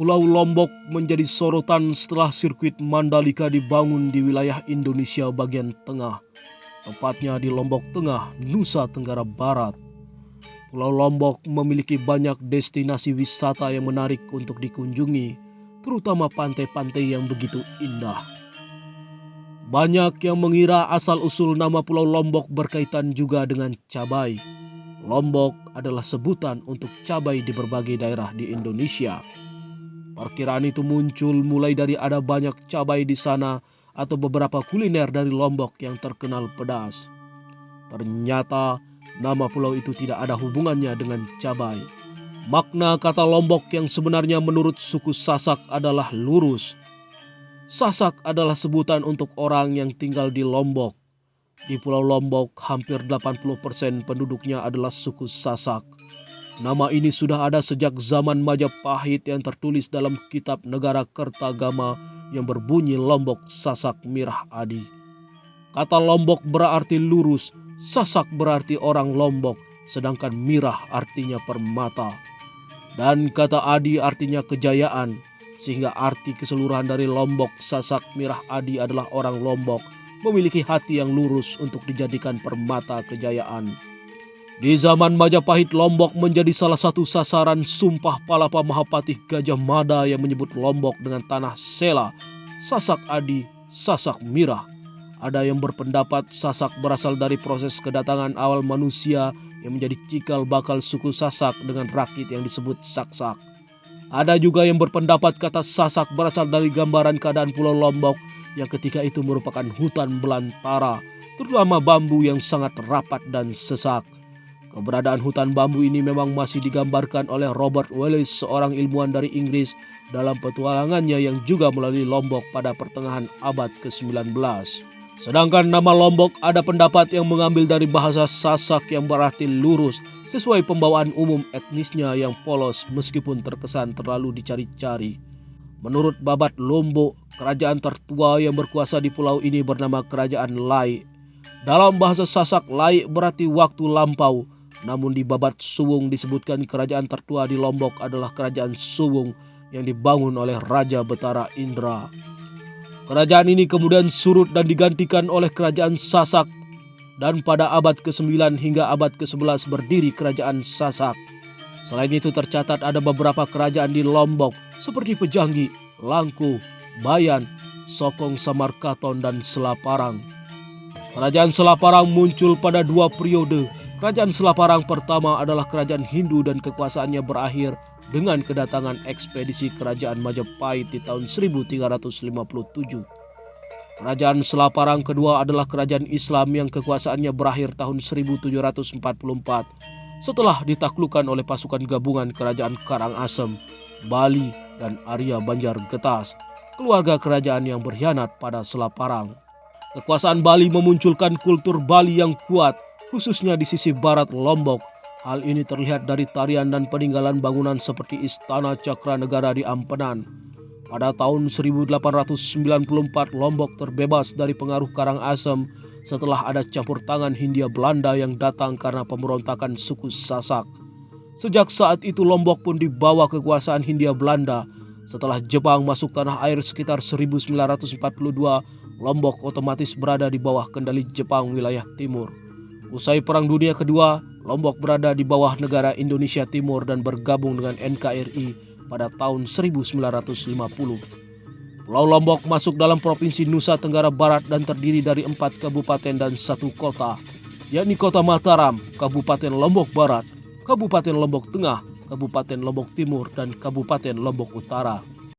Pulau Lombok menjadi sorotan setelah sirkuit Mandalika dibangun di wilayah Indonesia bagian tengah, tepatnya di Lombok Tengah, Nusa Tenggara Barat. Pulau Lombok memiliki banyak destinasi wisata yang menarik untuk dikunjungi, terutama pantai-pantai yang begitu indah. Banyak yang mengira asal-usul nama Pulau Lombok berkaitan juga dengan cabai. Lombok adalah sebutan untuk cabai di berbagai daerah di Indonesia. Perkiraan itu muncul mulai dari ada banyak cabai di sana atau beberapa kuliner dari Lombok yang terkenal pedas. Ternyata nama pulau itu tidak ada hubungannya dengan cabai. Makna kata Lombok yang sebenarnya menurut suku Sasak adalah lurus. Sasak adalah sebutan untuk orang yang tinggal di Lombok. Di Pulau Lombok hampir 80% penduduknya adalah suku Sasak. Nama ini sudah ada sejak zaman Majapahit yang tertulis dalam kitab Negara Kertagama yang berbunyi Lombok Sasak Mirah Adi. Kata Lombok berarti lurus, Sasak berarti orang Lombok, sedangkan Mirah artinya permata. Dan kata Adi artinya kejayaan, sehingga arti keseluruhan dari Lombok Sasak Mirah Adi adalah orang Lombok memiliki hati yang lurus untuk dijadikan permata kejayaan. Di zaman Majapahit, Lombok menjadi salah satu sasaran sumpah Palapa Mahapatih Gajah Mada yang menyebut Lombok dengan tanah sela, Sasak Adi, Sasak Mirah. Ada yang berpendapat Sasak berasal dari proses kedatangan awal manusia yang menjadi cikal bakal suku Sasak dengan rakit yang disebut Saksak. Ada juga yang berpendapat kata Sasak berasal dari gambaran keadaan Pulau Lombok yang ketika itu merupakan hutan belantara, terutama bambu yang sangat rapat dan sesak. Keberadaan hutan bambu ini memang masih digambarkan oleh Robert Wallace, seorang ilmuwan dari Inggris, dalam petualangannya yang juga melalui Lombok pada pertengahan abad ke-19. Sedangkan nama Lombok ada pendapat yang mengambil dari bahasa Sasak yang berarti lurus, sesuai pembawaan umum etnisnya yang polos meskipun terkesan terlalu dicari-cari. Menurut Babat Lombok, kerajaan tertua yang berkuasa di pulau ini bernama Kerajaan Lai. Dalam bahasa Sasak, Lai berarti waktu lampau. Namun di Babat Suwung disebutkan kerajaan tertua di Lombok adalah Kerajaan Suwung yang dibangun oleh Raja Betara Indra. Kerajaan ini kemudian surut dan digantikan oleh Kerajaan Sasak, dan pada abad ke-9 hingga abad ke-11 berdiri Kerajaan Sasak. Selain itu tercatat ada beberapa kerajaan di Lombok seperti Pejanggi, Langkuh, Bayan, Sokong Samarkaton, dan Selaparang. Kerajaan Selaparang muncul pada dua periode. Kerajaan Selaparang pertama adalah kerajaan Hindu dan kekuasaannya berakhir dengan kedatangan ekspedisi kerajaan Majapahit di tahun 1357. Kerajaan Selaparang kedua adalah kerajaan Islam yang kekuasaannya berakhir tahun 1744 setelah ditaklukkan oleh pasukan gabungan kerajaan Karangasem, Bali, dan Arya Banjargetas, keluarga kerajaan yang berkhianat pada Selaparang. Kekuasaan Bali memunculkan kultur Bali yang kuat, khususnya di sisi barat Lombok. Hal ini terlihat dari tarian dan peninggalan bangunan seperti Istana Cakranegara di Ampenan. Pada tahun 1894 Lombok terbebas dari pengaruh Karangasem setelah ada campur tangan Hindia Belanda yang datang karena pemberontakan suku Sasak. Sejak saat itu Lombok pun dibawa kekuasaan Hindia Belanda. Setelah Jepang masuk tanah air sekitar 1942, Lombok otomatis berada di bawah kendali Jepang wilayah timur. Usai Perang Dunia Kedua, Lombok berada di bawah negara Indonesia Timur dan bergabung dengan NKRI pada tahun 1950. Pulau Lombok masuk dalam Provinsi Nusa Tenggara Barat dan terdiri dari 4 kabupaten dan 1 kota, yakni Kota Mataram, Kabupaten Lombok Barat, Kabupaten Lombok Tengah, Kabupaten Lombok Timur, dan Kabupaten Lombok Utara.